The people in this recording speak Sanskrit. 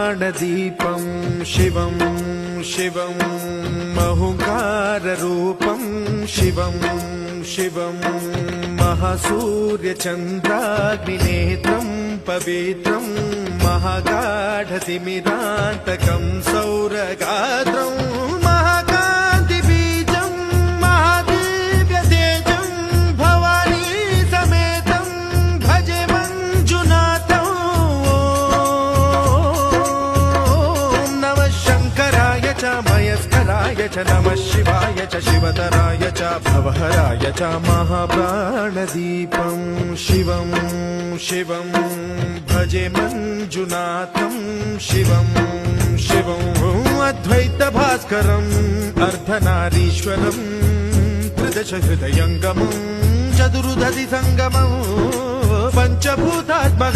महाप्राणदीपं शिवं शिवं महुकाररूपं शिवं शिवं महासूर्यचन्द्राग्निनेत्रं पवित्रं महागाढतिमिरान्तकं सौरगात्रं महाकान्तिबीजं महादिव्यतेजं भवानी समेतं भजे मञ्जुनाथं। ॐ नमः शङ्कराय च मयस्कराय च नमः शिवाय च शिवतराय च भवहराय च महाप्राणदीपं शिवं शिवं भजे मञ्जुनाथं शिवं शिवं अद्वैतभास्करम् अर्धनारीश्वरं त्रिदशहृदयङ्गमं चतुर्दधिसङ्गमं पञ्चभूतात्मकम्